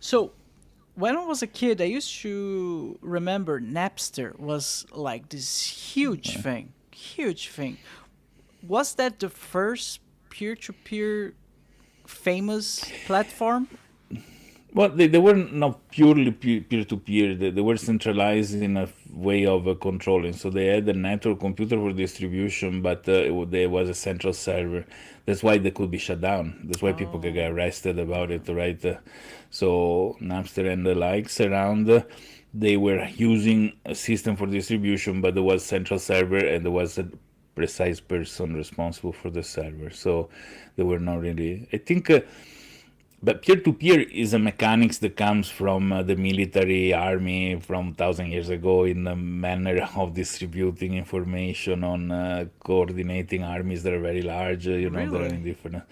So when I was a kid, I used to remember Napster was like this huge thing. Was that the first peer-to-peer famous platform? Well, they were not purely peer-to-peer. They were centralized in a way of controlling. So they had a network computer for distribution, but there was a central server. That's why they could be shut down. That's why people could get Oh, arrested about okay. it, right? So Napster and the likes around, they were using a system for distribution, but there was central server and there was a precise person responsible for the server. So they were not really. I think. But peer-to-peer is a mechanics that comes from the military army from 1,000 years ago in the manner of distributing information on coordinating armies that are very large, that are Really? in different. Oh.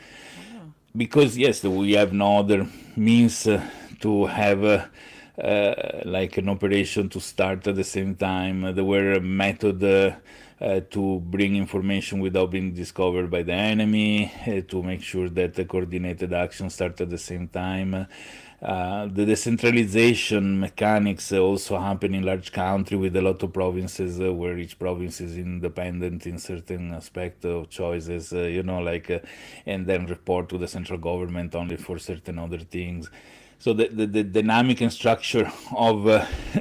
Because yes, we have no other means to have like an operation to start at the same time. There were a method to bring information without being discovered by the enemy, to make sure that the coordinated action start at the same time. The decentralization mechanics also happen in large country with a lot of provinces where each province is independent in certain aspect of choices, and then report to the central government only for certain other things. So the dynamic and structure of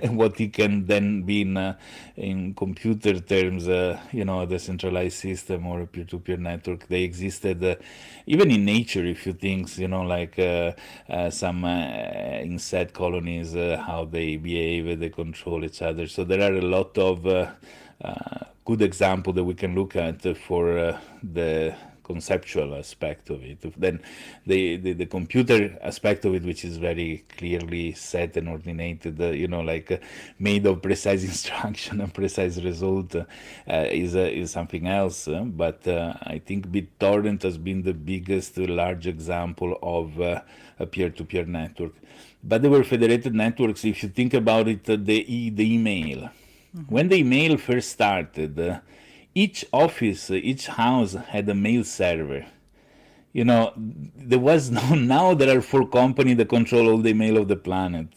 what it can then be in computer terms, a decentralized system or a peer-to-peer network, they existed even in nature. If you think, some insect colonies, how they behave, they control each other. So there are a lot of good example that we can look at for the conceptual aspect of it. Then the computer aspect of it, which is very clearly set and ordinated, made of precise instruction and precise result, is something else. But I think BitTorrent has been the biggest large example of a peer-to-peer network. But there were federated networks. If you think about it, the email. Hmm. When the email first started, each office, each house had a mail server. There was no. Now there are four companies that control all the mail of the planet,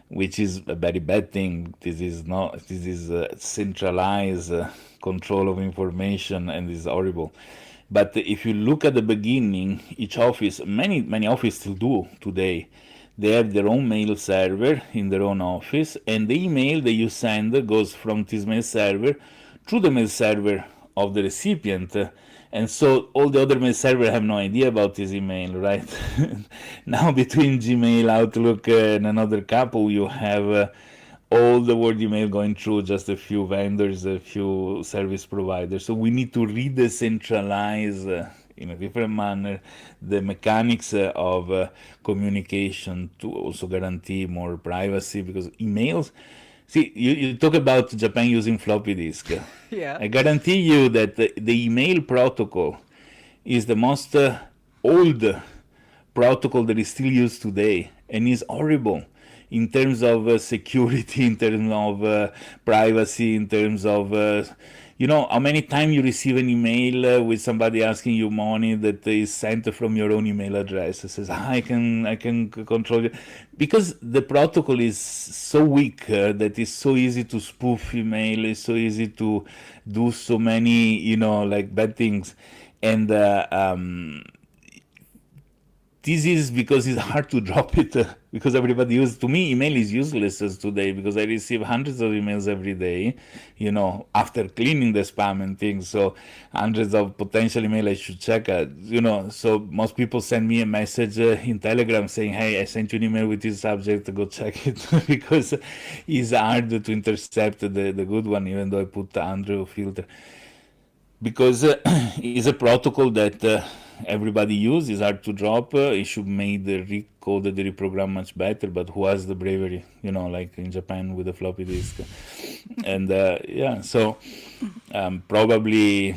which is a very bad thing. This is not. This is centralized control of information, and is horrible. But if you look at the beginning, each office, many offices still do today. They have their own mail server in their own office, and the email that you send goes from this mail server through the mail server of the recipient. And so all the other mail server have no idea about this email, right? Now between Gmail, Outlook, and another couple, you have all the word email going through just a few vendors, a few service providers. So we need to re-decentralize in a different manner the mechanics of communication to also guarantee more privacy, because emails. See, you talk about Japan using floppy disk. Yeah. I guarantee you that the email protocol is the most old protocol that is still used today and is horrible in terms of security, in terms of privacy, in terms of how many times you receive an email with somebody asking you money that is sent from your own email address. It says, I can control it, because the protocol is so weak that it's so easy to spoof email. It's so easy to do so many like bad things. And this is because it's hard to drop it, because everybody uses. To me, email is useless as today, because I receive hundreds of emails every day, after cleaning the spam and things. So hundreds of potential email I should check out, so most people send me a message in Telegram saying, hey, I sent you an email with this subject, go check it. Because it's hard to intercept the good one, even though I put the Andrew filter, because it's a protocol that everybody uses. It's hard to drop. It should make the recoded, the reprogram much better. But who has the bravery, like in Japan with the floppy disk? And yeah, so probably,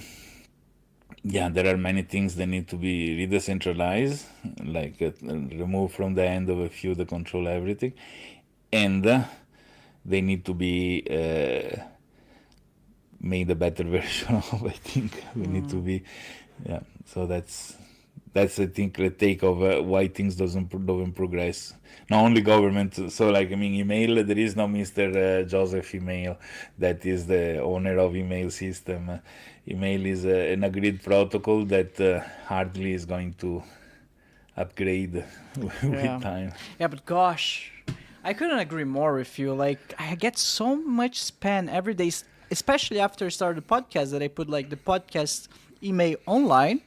yeah, there are many things that need to be re-decentralized, like remove from the end of a few that control everything, and they need to be made a better version of. I think we need to Mm. be, yeah. So That's I think the take of why things don't progress. Not only government. So like I mean, email. There is no Mr. Joseph Email that is the owner of email system. Email is an agreed protocol that hardly is going to upgrade with Yeah. time. Yeah, but gosh, I couldn't agree more with you. Like, I get so much spam every day, especially after I started the podcast, that I put like the podcast email online.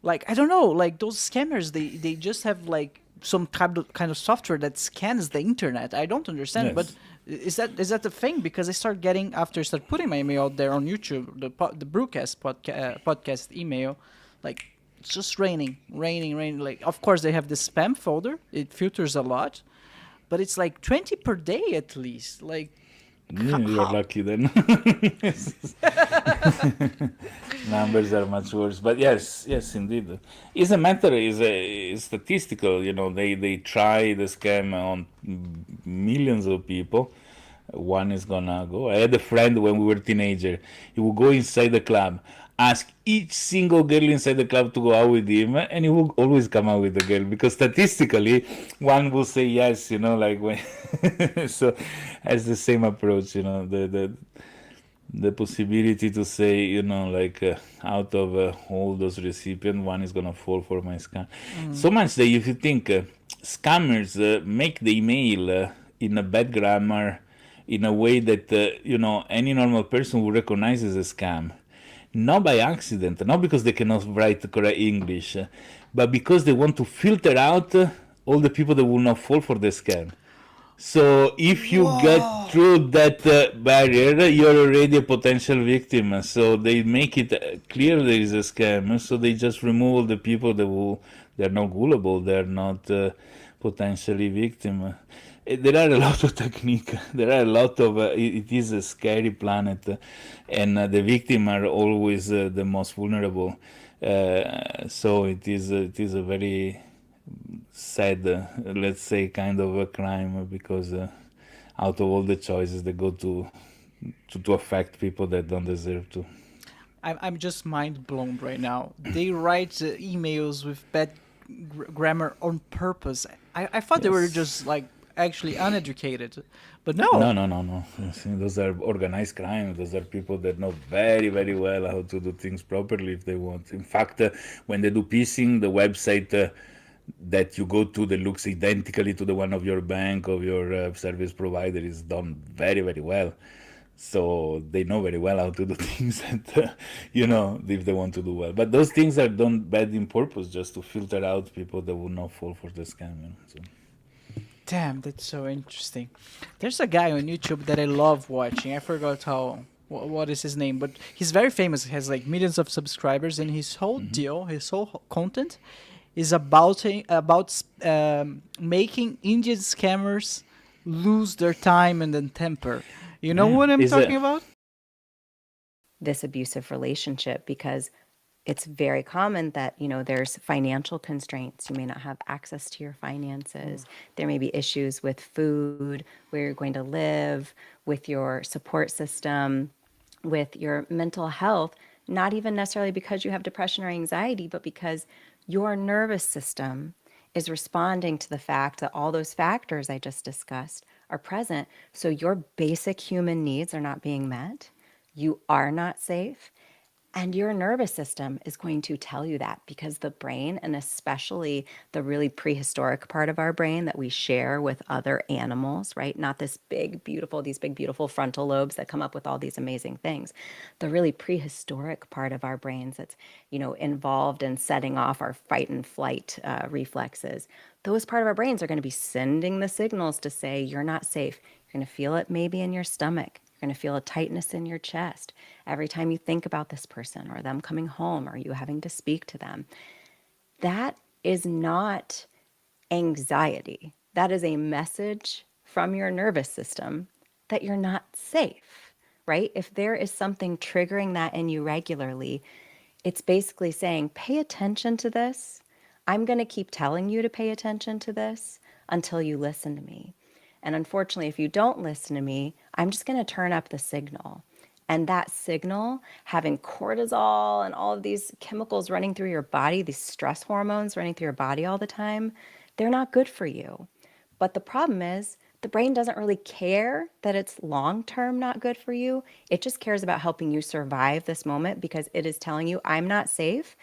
Like, I don't know, like those scammers, they just have like some kind of software that scans the internet. I don't understand, but Yes. is that the thing? Because I start getting, after I start putting my email out there on YouTube, the Brewcast podcast email, like it's just raining. Like, of course they have the spam folder. It filters a lot, but it's like 20 per day at least. Like, Yeah, you're how? lucky then. Numbers are much worse, but yes, yes, indeed. Is a matter is statistical. You know, they try the scam on millions of people. One is gonna go. I had a friend when we were teenager. He would go inside the club, ask each single girl inside the club to go out with him, and he would always come out with the girl because statistically, one will say yes. You know, like when so has the same approach. You know, the possibility to say, you know, like out of all those recipients, one is gonna fall for my scam. Mm. So much that if you think scammers make the email in a bad grammar, in a way that you know any normal person would recognize as a scam, not by accident, not because they cannot write correct English, but because they want to filter out all the people that will not fall for the scam. So if you get Whoa. through that barrier, you're already a potential victim. So they make it clear there is a scam. So they just remove all the people they're not gullible, they're not potentially victim. There are a lot of technique. There are a lot of. It is a scary planet, and the victim are always the most vulnerable. So it is a very sad, let's say, kind of a crime because out of all the choices they go to affect people that don't deserve to. I'm just mind blown right now. They write emails with bad grammar on purpose. I thought they were just Yes. like actually uneducated, but No, no. no, no, no. See, those are organized crime. Those are people that know very, very well how to do things properly if they want. In fact, when they do phishing, the website that you go to that looks identically to the one of your bank, of your service provider is done very, very well. So they know very well how to do things that, you know, if they want to do well. But those things are done bad in purpose just to filter out people that will not fall for the scam. You know? So. Damn, that's so interesting. There's a guy on YouTube that I love watching. I forgot what is his name, but he's very famous. He has like millions of subscribers, and his whole Mm-hmm. deal, his whole content, is about making Indian scammers lose their time and then temper. You know Yeah, what I'm is talking a about? This abusive relationship because it's very common that there's financial constraints. You may not have access to your finances. There may be issues with food, where you're going to live, with your support system, with your mental health, not even necessarily because you have depression or anxiety, but because your nervous system is responding to the fact that all those factors I just discussed are present. So your basic human needs are not being met. You are not safe. And your nervous system is going to tell you that because the brain, and especially the really prehistoric part of our brain that we share with other animals, right? Not these big, beautiful frontal lobes that come up with all these amazing things. The really prehistoric part of our brains that's, involved in setting off our fight and flight reflexes. Those part of our brains are going to be sending the signals to say, you're not safe. You're going to feel it maybe in your stomach. You're going to feel a tightness in your chest every time you think about this person or them coming home or you having to speak to them. That is not anxiety. That is a message from your nervous system that you're not safe, right? If there is something triggering that in you regularly, it's basically saying, pay attention to this. I'm going to keep telling you to pay attention to this until you listen to me. And unfortunately, if you don't listen to me, I'm just going to turn up the signal. And that signal, having cortisol and all of these chemicals running through your body, these stress hormones running through your body all the time, they're not good for you. But the problem is, the brain doesn't really care that it's long term not good for you. It just cares about helping you survive this moment because it is telling you, I'm not safe.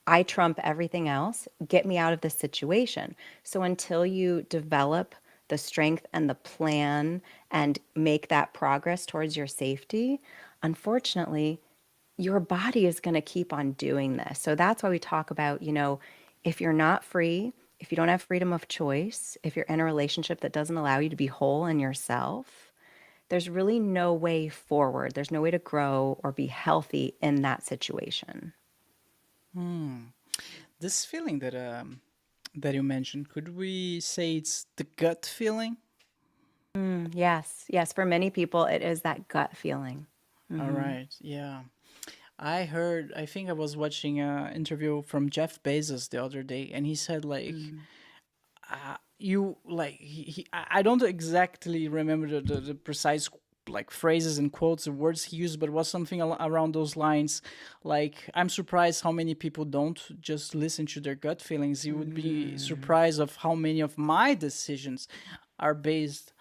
I trump everything else. Get me out of this situation. So until you develop the strength and the plan and make that progress towards your safety, unfortunately, your body is going to keep on doing this. So that's why we talk about, if you're not free, if you don't have freedom of choice, if you're in a relationship that doesn't allow you to be whole in yourself, there's really no way forward. There's no way to grow or be healthy in that situation. This feeling that you mentioned, could we say it's the gut feeling? Yes, yes. For many people, it is that gut feeling. All right, yeah. I think I was watching an interview from Jeff Bezos the other day, and he said like you like I don't exactly remember the precise like phrases and quotes and words he used, but it was something around those lines. Like, I'm surprised how many people don't just listen to their gut feelings. You would be surprised of how many of my decisions are based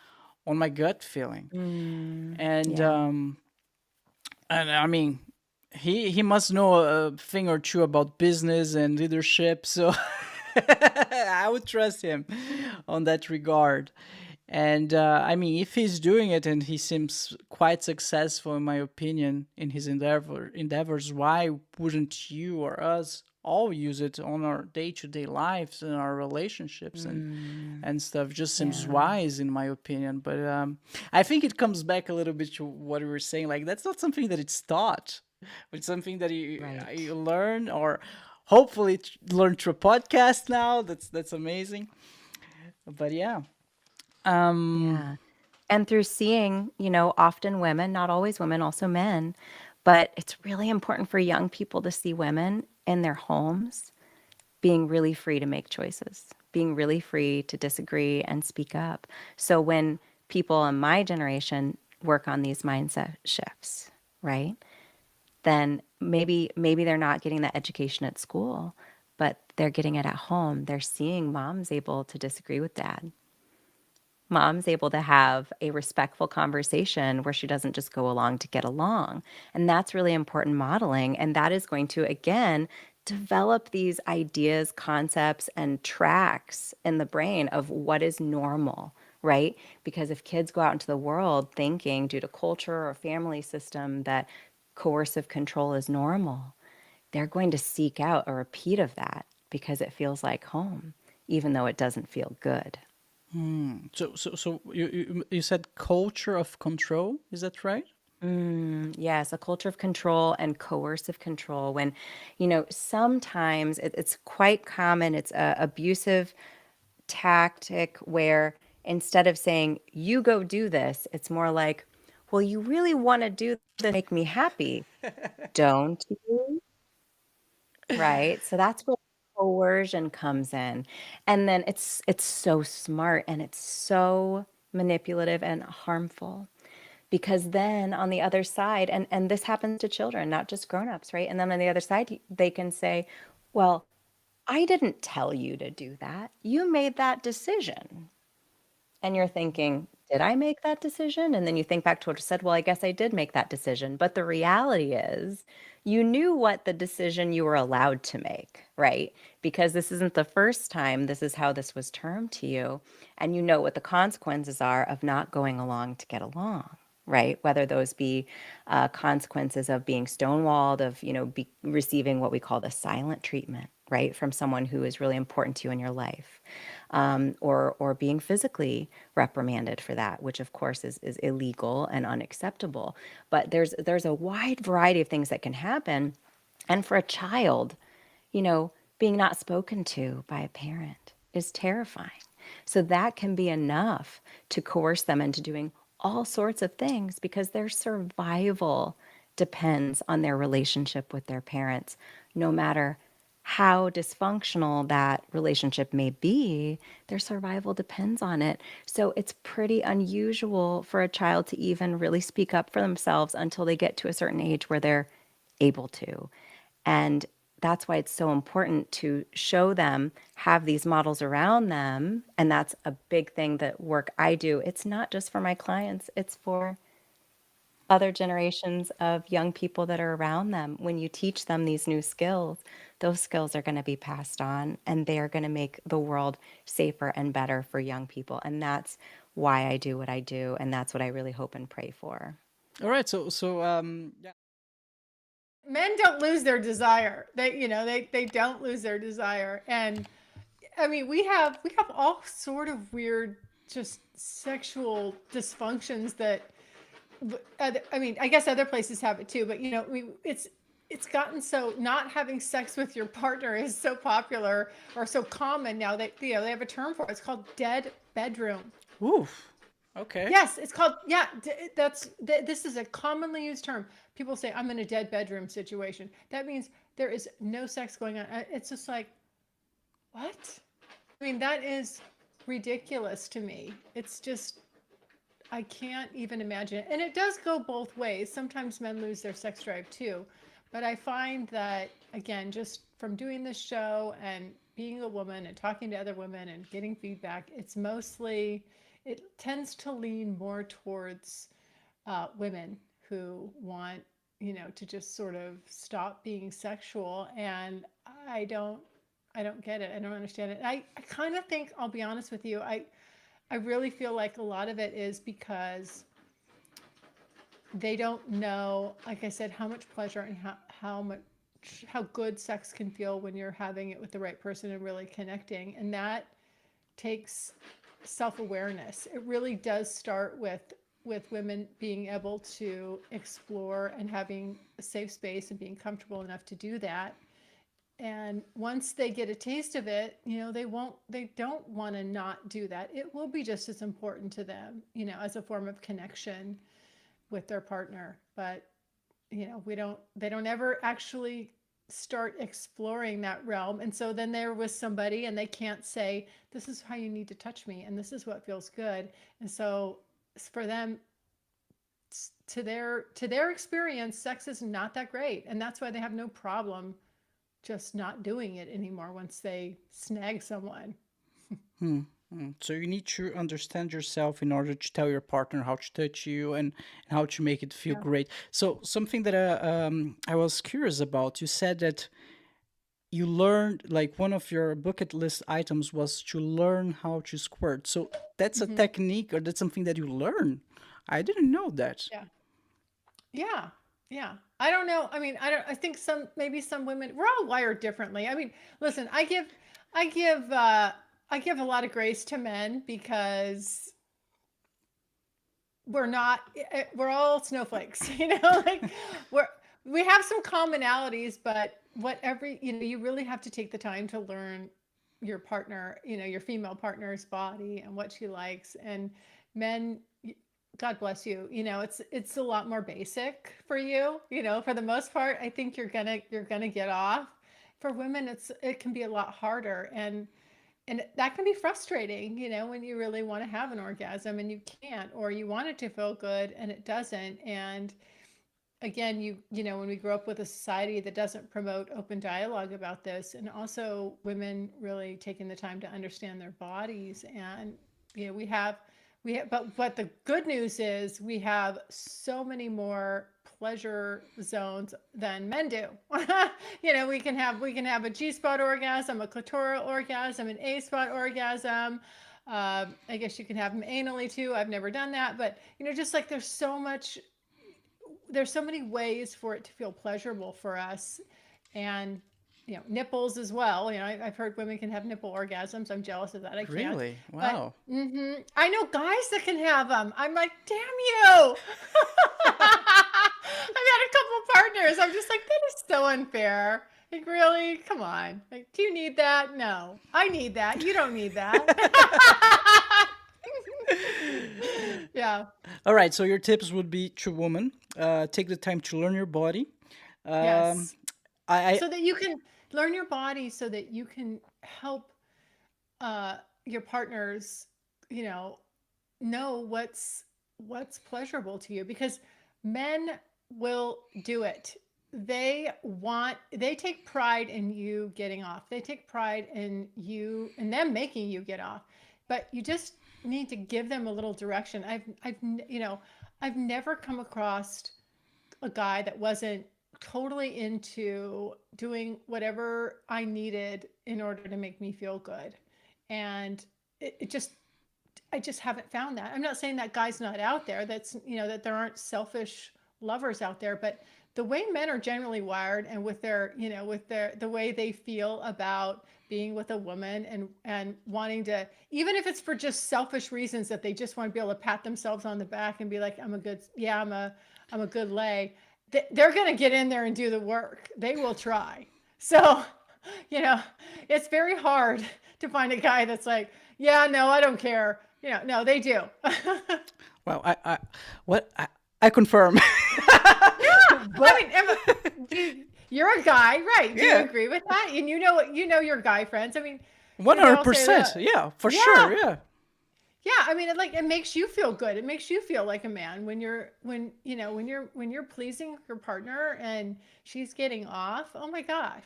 on my gut feeling. And Yeah. and I mean, he must know a thing or two about business and leadership, so I would trust him on that regard. And I mean, if he's doing it and he seems quite successful, in my opinion, in his endeavors, why wouldn't you or us all use it on our day-to-day lives and our relationships and stuff? Just seems Yeah. wise, in my opinion. But I think it comes back a little bit to what we were saying. Like, that's not something that it's taught. It's something that you Right. learn, or hopefully learn through a podcast now. That's amazing. But yeah. Yeah. And through seeing, often women, not always women, also men, but it's really important for young people to see women in their homes being really free to make choices, being really free to disagree and speak up. So when people in my generation work on these mindset shifts, right? Then maybe they're not getting that education at school, but they're getting it at home. They're seeing moms able to disagree with dad. Mom's able to have a respectful conversation where she doesn't just go along to get along. And that's really important modeling. And that is going to, again, develop these ideas, concepts, and tracks in the brain of what is normal, right? Because if kids go out into the world thinking, due to culture or family system, that coercive control is normal, they're going to seek out a repeat of that because it feels like home, even though it doesn't feel good. So you said culture of control, is that right? Yes, a culture of control and coercive control. When, sometimes it's quite common, it's a abusive tactic where instead of saying, you go do this, it's more like, well, you really want to do this, make me happy, don't you? Right? So that's where coercion comes in. And then it's so smart and it's so manipulative and harmful. Because then on the other side, and this happens to children, not just grown-ups, right? And then on the other side, they can say, well, I didn't tell you to do that. You made that decision. And you're thinking, did I make that decision? And then you think back to what you said, well, I guess I did make that decision. But the reality is, you knew what the decision you were allowed to make, right? Because this isn't the first time this is how this was termed to you. And you know what the consequences are of not going along to get along, right? Whether those be consequences of being stonewalled, of, receiving what we call the silent treatment, right? From someone who is really important to you in your life, or being physically reprimanded for that, which of course is illegal and unacceptable. But there's a wide variety of things that can happen. And for a child, being not spoken to by a parent is terrifying. So that can be enough to coerce them into doing all sorts of things because their survival depends on their relationship with their parents, no matter how dysfunctional that relationship may be, their survival depends on it. So it's pretty unusual for a child to even really speak up for themselves until they get to a certain age where they're able to. And that's why it's so important to show them, have these models around them. And that's a big thing that work I do. It's not just for my clients, it's for other generations of young people that are around them. When you teach them these new skills, those skills are going to be passed on and they are going to make the world safer and better for young people. And that's why I do what I do. And that's what I really hope and pray for. All right, yeah. Men don't lose their desire. They don't lose their desire. And I mean, we have all sort of weird just sexual dysfunctions that I mean, I guess other places have it too, but it's gotten so not having sex with your partner is so popular or so common now that they have a term for it. It's called dead bedroom. Oof. Okay. Yes, it's called this is a commonly used term. People say I'm in a dead bedroom situation. That means there is no sex going on. It's just like, what? I mean, that is ridiculous to me. It's just I can't even imagine. And it does go both ways. Sometimes men lose their sex drive too. But I find that, again, just from doing this show and being a woman and talking to other women and getting feedback, it tends to lean more towards women who want, to just sort of stop being sexual. And I don't get it. I don't understand it. I kind of think, I'll be honest with you, I really feel like a lot of it is because they don't know, like I said, how much pleasure and how good sex can feel when you're having it with the right person and really connecting. And that takes self-awareness. It really does start with women being able to explore and having a safe space and being comfortable enough to do that. And once they get a taste of it, they don't want to not do that. It will be just as important to them, as a form of connection with their partner. But, they don't ever actually start exploring that realm. And so then they're with somebody and they can't say, this is how you need to touch me. And this is what feels good. And so for them, to their experience, sex is not that great. And that's why they have no problem just not doing it anymore once they snag someone. So you need to understand yourself in order to tell your partner how to touch you and how to make it feel Yeah. great. So something that I was curious about, you said that you learned, like one of your bucket list items was to learn how to squirt. So that's a technique, or that's something that you learn. I didn't know that. Yeah. Yeah. Yeah. I don't know. I mean, I think maybe some women, we're all wired differently. I mean, listen, I give a lot of grace to men because we're we're all snowflakes, like we have some commonalities, but you really have to take the time to learn your partner, your female partner's body and what she likes. And men, God bless you. It's a lot more basic for you. For the most part, I think you're gonna get off. For women, it can be a lot harder, and that can be frustrating. When you really want to have an orgasm and you can't, or you want it to feel good and it doesn't. And again, when we grow up with a society that doesn't promote open dialogue about this, and also women really taking the time to understand their bodies, and but the good news is we have so many more pleasure zones than men do. We can have a G-spot orgasm, a clitoral orgasm, an A-spot orgasm. I guess you can have them anally too. I've never done that, but just like there's so many ways for it to feel pleasurable for us. And nipples as well. I've heard women can have nipple orgasms. I'm jealous of that. I can't. Really? Wow. But, I know guys that can have them. I'm like, damn you. I've had a couple partners. I'm just like, that is so unfair. Like, really? Come on. Like, do you need that? No. I need that. You don't need that. Yeah. All right. So your tips would be to women, take the time to learn your body. Yes. I So that you can learn your body so that you can help your partners, you know what's pleasurable to you, because men will do it. They take pride in you getting off. They take pride in you and them making you get off. But you just need to give them a little direction. I've never come across a guy that wasn't totally into doing whatever I needed in order to make me feel good. And I just haven't found that. I'm not saying that guy's not out there. That's, that there aren't selfish lovers out there, but the way men are generally wired, and with their, the way they feel about being with a woman and wanting to, even if it's for just selfish reasons, that they just want to be able to pat themselves on the back and be like, I'm a good lay. They're going to get in there and do the work. They will try. So, it's very hard to find a guy that's like, yeah, no, I don't care. No, they do. Well, I confirm. But, I mean, Emma, you're a guy, right? Do you agree with that? And you know your guy friends. I mean, 100%. Yeah, for sure. Yeah. Yeah, I mean, it makes you feel good. It makes you feel like a man when you're pleasing your partner and she's getting off. Oh my gosh.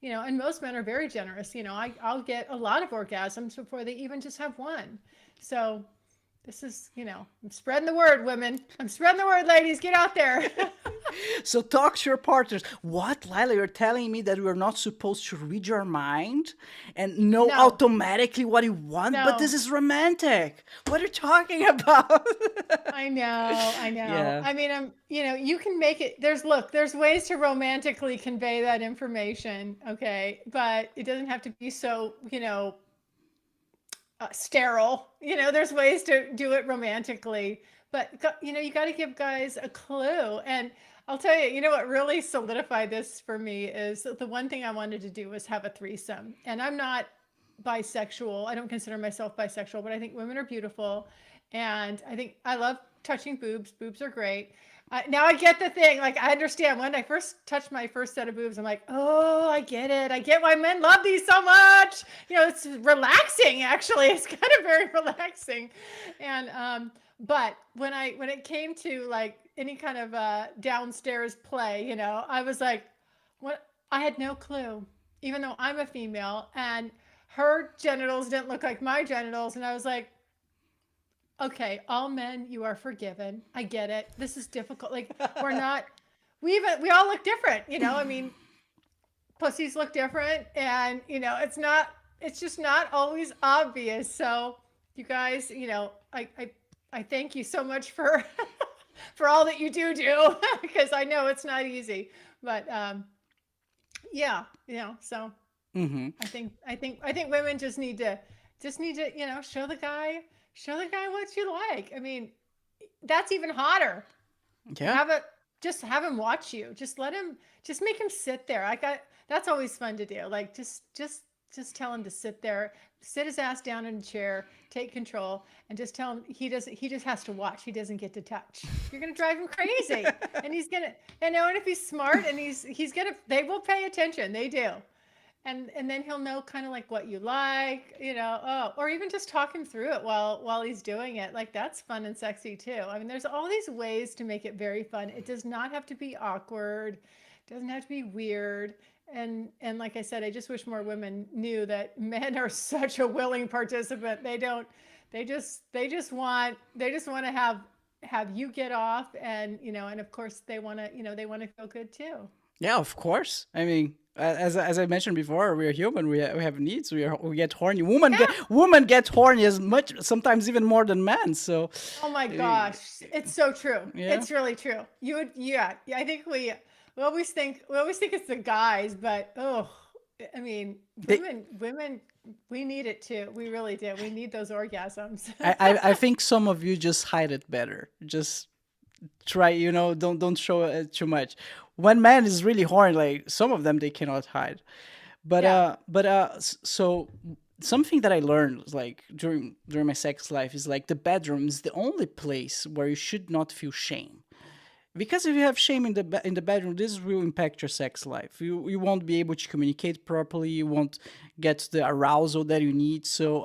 And most men are very generous. I'll get a lot of orgasms before they even just have one. So this is, I'm spreading the word, women. I'm spreading the word, ladies. Get out there. So talk to your partners. What, Lila, you're telling me that we're not supposed to read your mind and know automatically what you want? No. But this is romantic. What are you talking about? I know. Yeah. I mean, you can make it, there's ways to romantically convey that information. Okay. But it doesn't have to be so, sterile. There's ways to do it romantically, but you got to give guys a clue. And I'll tell you, what really solidified this for me is the one thing I wanted to do was have a threesome. And I'm not bisexual. I don't consider myself bisexual, but I think women are beautiful. And I think I love touching boobs. Boobs are great. Now I get the thing. Like, I understand when I first touched my first set of boobs, I'm like, oh, I get it. I get why men love these so much. It's relaxing, actually. It's kind of very relaxing. And, but when it came to like any kind of downstairs play, I was like, what? I had no clue, even though I'm a female and her genitals didn't look like my genitals. And I was like, okay, all men, you are forgiven. I get it. This is difficult. Like, we all look different, I mean, pussies look different, and, it's just not always obvious. So you guys, I thank you so much for, for all that you do, because I know it's not easy, but, yeah, so I think women just need to, show the guy what you like. I mean, that's even hotter. Yeah. Just have him watch you. Just make him sit there. That's always fun to do. Like, just tell him to sit there, sit his ass down in a chair, take control, and just tell him he just has to watch. He doesn't get to touch. You're going to drive him crazy. And he's going to, and if he's smart and they will pay attention. They do. And then he'll know kind of like what you like, or even just talk him through it while he's doing it. Like, that's fun and sexy too. I mean, there's all these ways to make it very fun. It does not have to be awkward. It doesn't have to be weird. And like I said, I just wish more women knew that men are such a willing participant. They just want to have you get off, and and of course they want to feel good too. Yeah, of course. I mean, as I mentioned before, we are human. We have needs. We get horny. Women get horny as much, sometimes even more than men. So. Oh my gosh, it's so true. Yeah. It's really true. I think we always think it's the guys, but I mean, women, we need it too. We really do. We need those orgasms. I think some of you just hide it better. Just try, don't show it too much. When man is really horny, like some of them, they cannot hide. But so something that I learned like during my sex life is like the bedroom is the only place where you should not feel shame. Because if you have shame in the bedroom, this will impact your sex life. You won't be able to communicate properly. You won't get the arousal that you need. So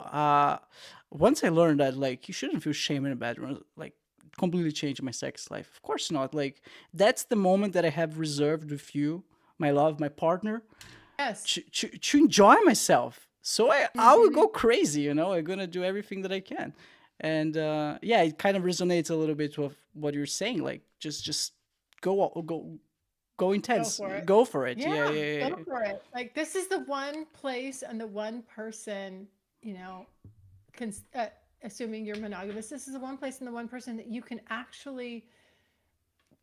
once I learned that, like, you shouldn't feel shame in the bedroom, like, completely changed my sex life. Of course not. Like, that's the moment that I have reserved with you, my love, my partner, Yes. to enjoy myself. So I will Mm-hmm. go crazy, you know. I'm gonna do everything that I can, and yeah, it kind of resonates a little bit with what you're saying. Like, just go Go intense, for it. go for it. Yeah, Yeah, yeah, go yeah. for it. Like this is the one place and the one person, you know, cons- uh, assuming you're monogamous, this is the one place and the one person that you can actually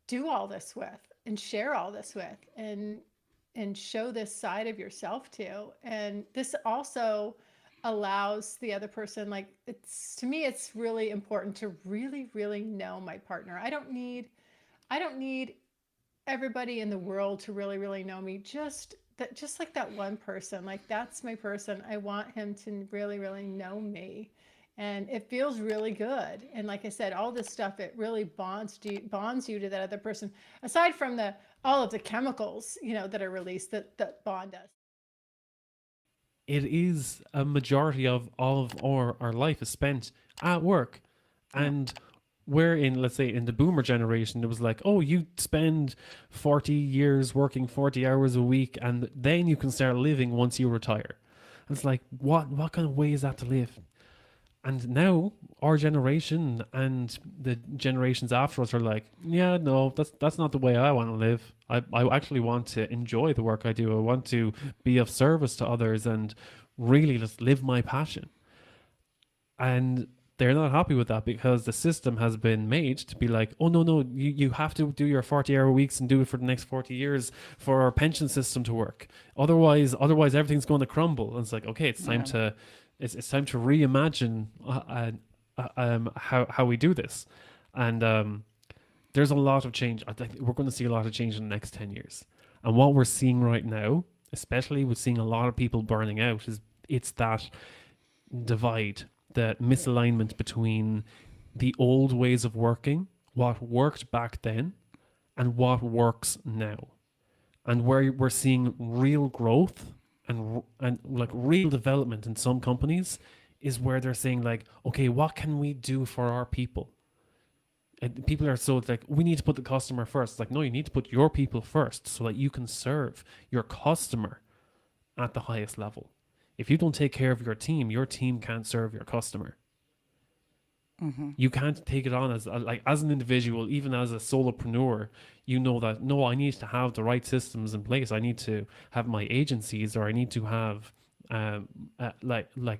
do all this with and share all this with and show this side of yourself to. And this also allows the other person, like, it's, to me it's really important to really know my partner. I don't need everybody in the world to really know me. Just that, just like that one person, like that's my person. I want him to really know me, and it feels really good. And like I said, all this stuff, it really bonds you to that other person, aside from the all of the chemicals, you know, that are released that bond us. It is a majority of all of our life is spent at work. Yeah. And we're in, let's say, in the boomer generation, it was like, oh, you spend 40 years working 40 hours a week and then you can start living once you retire. And it's like, what kind of way is that to live? And now our generation and the generations after us are like, yeah, no, that's not the way I want to live. I actually want to enjoy the work I do. I want to be of service to others and really just live my passion. And they're not happy with that because the system has been made to be like, oh no, you have to do your 40-hour weeks and do it for the next 40 years for our pension system to work. Otherwise everything's going to crumble. And it's like, okay, it's time Yeah. to it's time to reimagine how we do this. And there's a lot of change. I think we're going to see a lot of change in the next 10 years. And what we're seeing right now, especially with seeing a lot of people burning out, is it's that divide, the misalignment between the old ways of working, what worked back then, and what works now. And where we're seeing real growth and like real development in some companies is where they're saying like, okay, what can we do for our people? And people are so like, we need to put the customer first. Like, no, you need to put your people first so that you can serve your customer at the highest level. If you don't take care of your team can't serve your customer. You can't take it on as like as an individual, even as a solopreneur. You know that no, I need to have the right systems in place. I need to have my agencies, or I need to have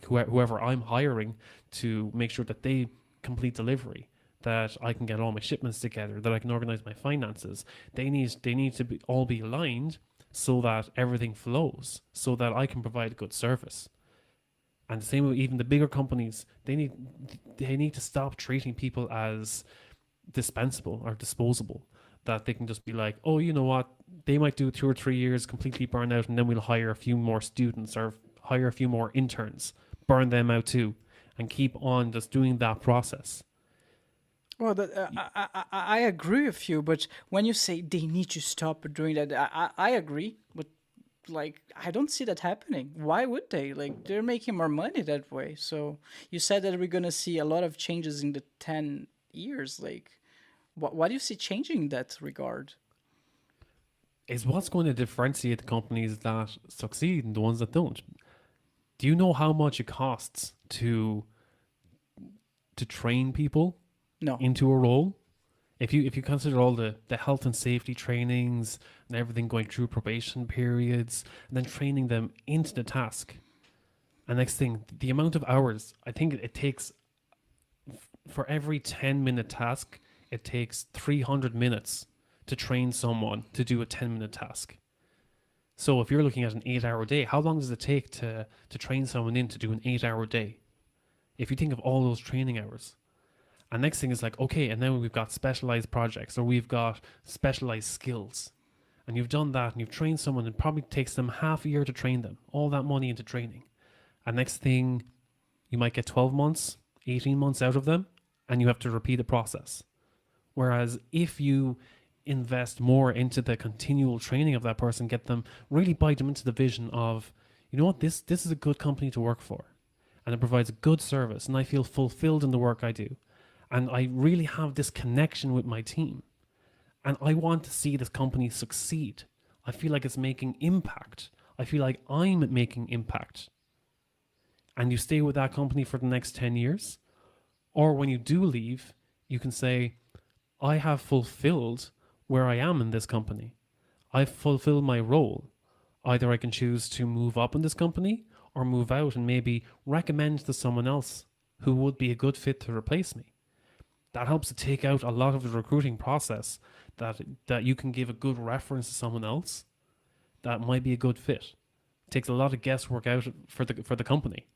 whoever I'm hiring to make sure that they complete delivery, that I can get all my shipments together, that I can organize my finances. They need to be all be aligned so that everything flows, so that I can provide a good service. And the same with even the bigger companies, they need to stop treating people as dispensable or disposable. That they can just be like, oh, you know what? They might do 2 or 3 years, completely burn out, and then we'll hire a few more students or hire a few more interns, burn them out too, and keep on just doing that process. Well, I agree with you, but when you say they need to stop doing that, I agree, but like I don't see that happening. Why would they? Like, they're making more money that way. So you said that we're gonna see a lot of changes in the 10 years. Like, what do you see changing in that regard? Is what's going to differentiate the companies that succeed and the ones that don't. Do you know how much it costs to train people No. into a role? If you consider all the health and safety trainings and everything, going through probation periods and then training them into the task, and next thing, the amount of hours, I think it takes for every 10-minute task, it takes 300 minutes to train someone to do a 10-minute task. So if you're looking at an 8-hour day, how long does it take to train someone in to do an 8-hour day? If you think of all those training hours. And next thing is like, okay, and then we've got specialized projects, or we've got specialized skills. And you've done that and you've trained someone, and it probably takes them half a year to train them, all that money into training. And next thing, you might get 12 months, 18 months out of them, and you have to repeat the process. Whereas if you invest more into the continual training of that person, get them, really buy them into the vision of, you know what, this is a good company to work for, and it provides a good service, and I feel fulfilled in the work I do, and I really have this connection with my team, and I want to see this company succeed. I feel like it's making impact. I feel like I'm making impact. And you stay with that company for the next 10 years. Or when you do leave, you can say, I have fulfilled where I am in this company. I've fulfilled my role. Either I can choose to move up in this company or move out and maybe recommend to someone else who would be a good fit to replace me. That helps to take out a lot of the recruiting process, that you can give a good reference to someone else that might be a good fit. It takes a lot of guesswork out for the company.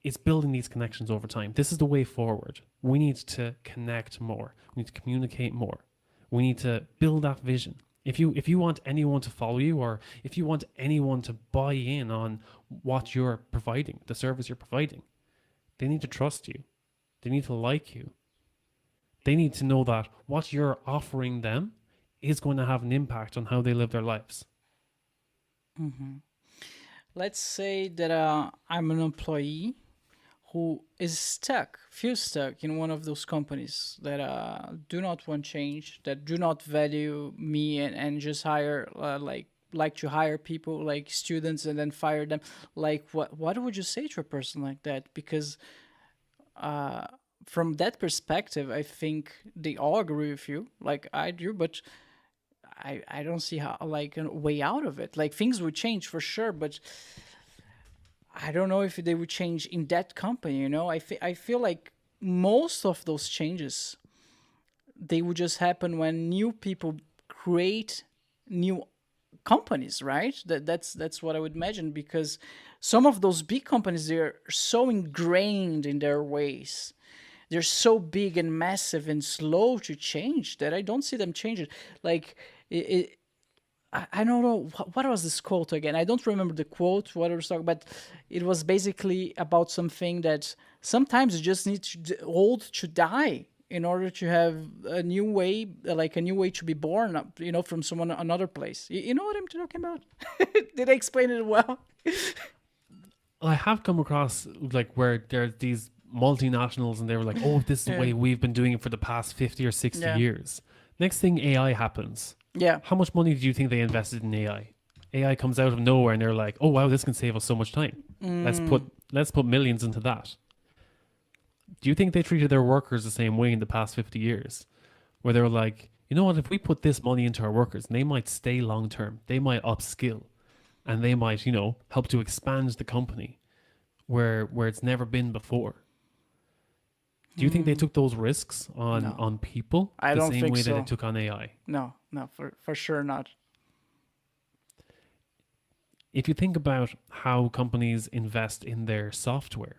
It's building these connections over time. This is the way forward. We need to connect more. We need to communicate more. We need to build that vision. If you want anyone to follow you, or if you want anyone to buy in on what you're providing, the service you're providing, they need to trust you. They need to like you. They need to know that what you're offering them is going to have an impact on how they live their lives. Let's say that I'm an employee who feels stuck in one of those companies that do not want change, that do not value me, and just hire like to hire people like students and then fire them. Like what would you say to a person like that? Because from that perspective, I think they all agree with you, like I do, but I don't see how, like, a way out of it. Like, things would change for sure, but I don't know if they would change in that company, you know? I feel like most of those changes, they would just happen when new people create new companies, right? That's what I would imagine, because some of those big companies, they're so ingrained in their ways. They're so big and massive and slow to change that I don't see them changing. Like, I don't know, what was this quote again? I don't remember the quote, what I was talking about. It was basically about something that sometimes you just need old to die in order to have a new way, like a new way to be born, you know, from another place. You know what I'm talking about? Did I explain it well? I have come across, like, where there's these multinationals and they were like, oh, this is the way we've been doing it for the past 50 or 60 years. Next thing, AI happens. Yeah. How much money do you think they invested in AI? AI comes out of nowhere and they're like, oh wow, this can save us so much time. Let's put millions into that. Do you think they treated their workers the same way in the past 50 years? Where they were like, you know what, if we put this money into our workers, they might stay long term, they might upskill, and they might, you know, help to expand the company where it's never been before. Do you think they took those risks on people I the don't same think way so. that they took on AI? No, for sure not. If you think about how companies invest in their software,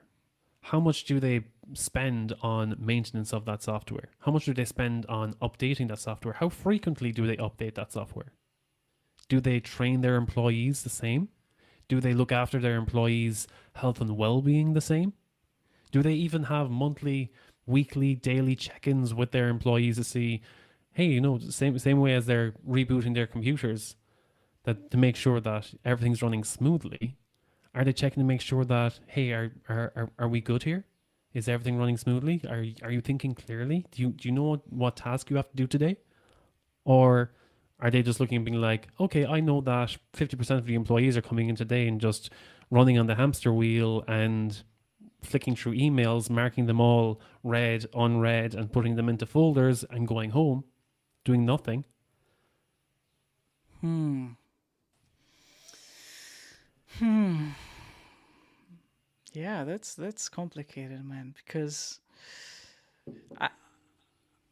how much do they spend on maintenance of that software? How much do they spend on updating that software? How frequently do they update that software? Do they train their employees the same? Do they look after their employees' health and well-being the same? Do they even have monthly, weekly, daily check-ins with their employees to see, hey, you know, same way as they're rebooting their computers, that to make sure that everything's running smoothly? Are they checking to make sure that, hey, are we good here? Is everything running smoothly? Are you thinking clearly? Do you know what task you have to do today? Or are they just looking and being like, okay, I know that 50% of the employees are coming in today and just running on the hamster wheel and flicking through emails, marking them all read, unread, and putting them into folders and going home, doing nothing. Yeah, that's complicated, man, because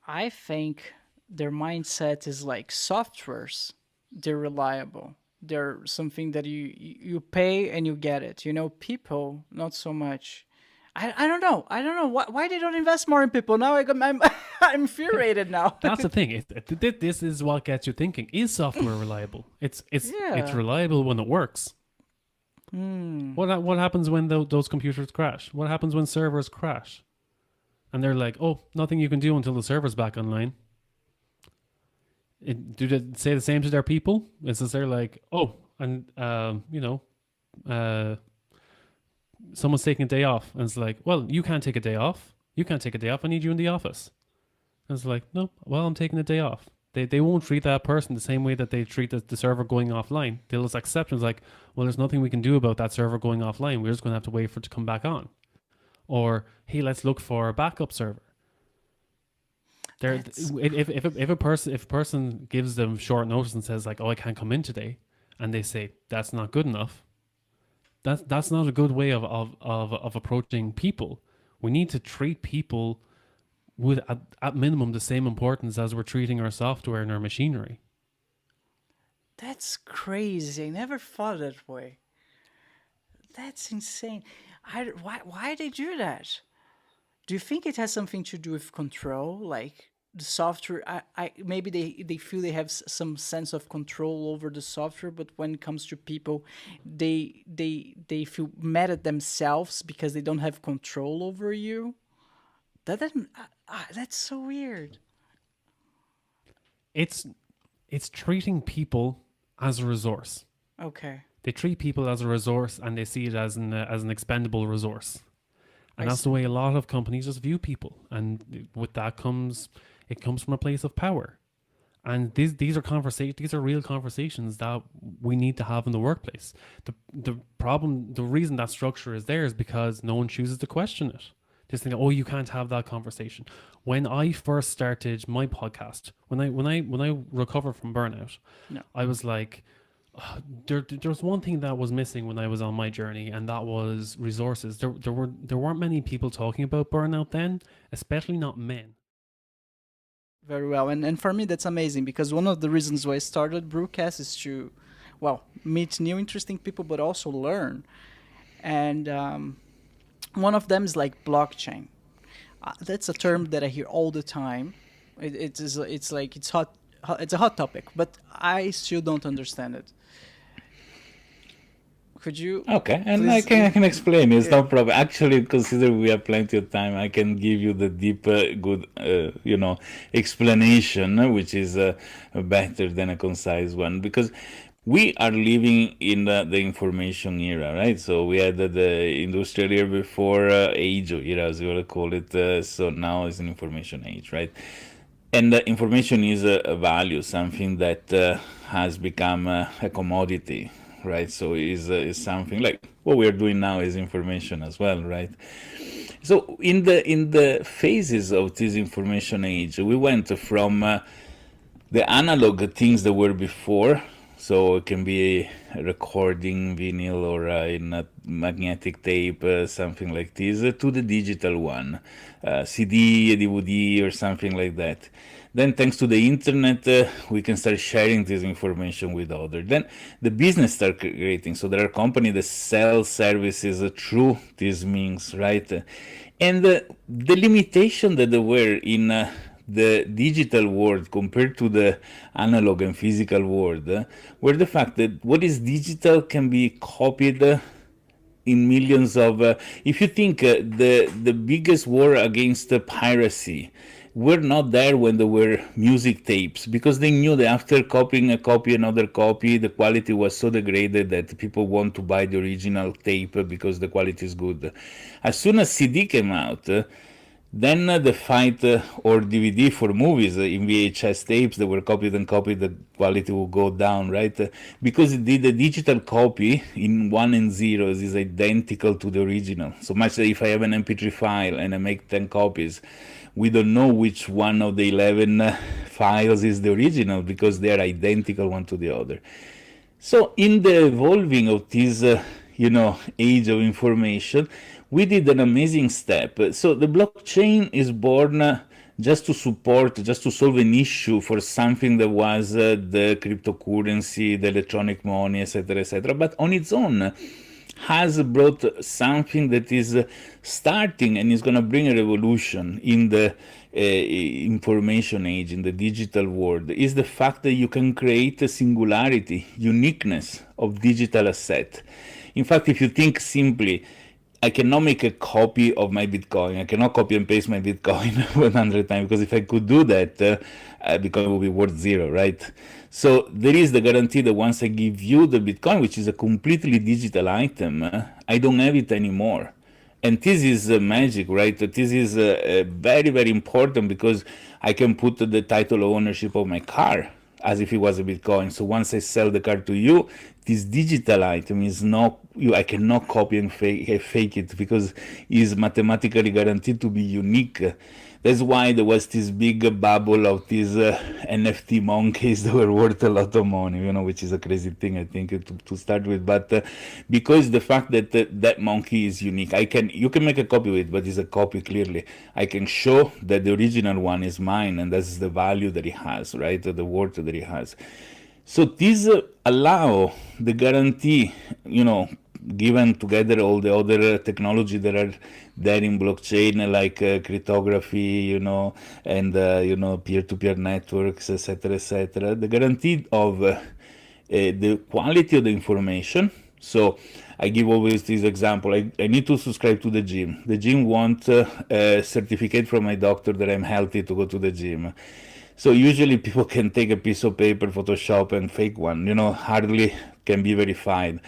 I think their mindset is like softwares. They're reliable. They're something that you pay and you get it. You know, people, not so much. I don't know. I don't know why they don't invest more in people. Now I'm I'm infuriated now. That's the thing. This is what gets you thinking. Is software reliable? It's reliable when it works. What happens when those computers crash? What happens when servers crash? And they're like, oh, nothing you can do until the server's back online. Do they say the same to their people? Is they're like, oh, and someone's taking a day off, and it's like, well, you can't take a day off. You can't take a day off. I need you in the office. And it's like, no, well, I'm taking a day off. They won't treat that person the same way that they treat the server going offline. They'll just accept it. It's like, well, there's nothing we can do about that server going offline. We're just going to have to wait for it to come back on. Or, hey, let's look for a backup server. If a person gives them short notice and says like, oh, I can't come in today, and they say that's not good enough, that's not a good way of approaching people. We need to treat people with at minimum the same importance as we're treating our software and our machinery. That's crazy. I never thought that way. That's insane. Why they do that? Do you think it has something to do with control? Like the software, maybe they feel they have some sense of control over the software, but when it comes to people, they feel mad at themselves because they don't have control over you. That's so weird. It's treating people as a resource. Okay. They treat people as a resource, and they see it as an expendable resource. And that's see. the way a lot of companies just view people. And with that comes from a place of power. And these are real conversations that we need to have in the workplace. The reason that structure is there is because no one chooses to question it. Just think, oh, you can't have that conversation. When I first started my podcast, when I recovered from burnout, No. I was like, there was one thing that was missing when I was on my journey, and that was resources. There weren't many people talking about burnout then, especially not men. Very well. And for me, that's amazing because one of the reasons why I started BRUCAST is to, well, meet new interesting people, but also learn. And one of them is like blockchain. That's a term that I hear all the time. It's a hot topic, but I still don't understand it. Could you? Okay, and please- I can explain. It's Yeah. no problem. Actually, consider we have plenty of time. I can give you the deep, good, explanation, which is better than a concise one, because we are living in the information era, right? So we had the industrial era before, age era, as you want to call it. So now it's an information age, right? And information is a value, something that has become a commodity, right? So is something like what we are doing now is information as well, right? So in the phases of this information age, we went from the analog things that were before. So it can be a recording, vinyl, or in a magnetic tape, something like this, to the digital one, CD, DVD, or something like that. Then, thanks to the internet, we can start sharing this information with others. Then the business start creating. So there are companies that sell services through these means, right? And the limitation that there were in the digital world compared to the analog and physical world were the fact that what is digital can be copied in millions of... if you think the biggest war against piracy were not there when there were music tapes, because they knew that after copying a copy, another copy, the quality was so degraded that people want to buy the original tape because the quality is good. As soon as CD came out, then the fight or DVD for movies in VHS tapes that were copied and copied, the quality will go down, right? Because the digital copy in 1 and 0 is identical to the original. So much that if I have an MP3 file and I make 10 copies, we don't know which one of the 11 files is the original because they are identical one to the other. So in the evolving of this, age of information, we did an amazing step. So the blockchain is born just to solve an issue for something that was the cryptocurrency, the electronic money, etc., etc. But on its own, has brought something that is starting and is going to bring a revolution in the information age, in the digital world, is the fact that you can create a singularity, uniqueness of digital asset. In fact, if you think simply, I cannot make a copy of my Bitcoin. I cannot copy and paste my Bitcoin 100 times, because if I could do that, Bitcoin will be worth zero, right? So there is the guarantee that once I give you the Bitcoin, which is a completely digital item, I don't have it anymore. And this is magic, right? This is very, very important, because I can put the title of ownership of my car as if it was a Bitcoin. So once I sell the car to you, this digital item is not you. I cannot copy and fake it, because it is mathematically guaranteed to be unique. That's why there was this big bubble of these NFT monkeys that were worth a lot of money, which is a crazy thing, I think, to start with. But because the fact that that monkey is unique, you can make a copy of it, but it's a copy clearly. I can show that the original one is mine, and that's the value that it has, right? The worth that it has. So these allow the guarantee, given together all the other technology that are there in blockchain, like cryptography, and peer-to-peer networks, etc., etc. The guarantee of the quality of the information. So I give always this example. I need to subscribe to the gym. The gym wants a certificate from my doctor that I'm healthy to go to the gym. So usually people can take a piece of paper, Photoshop, and fake one, hardly can be verified.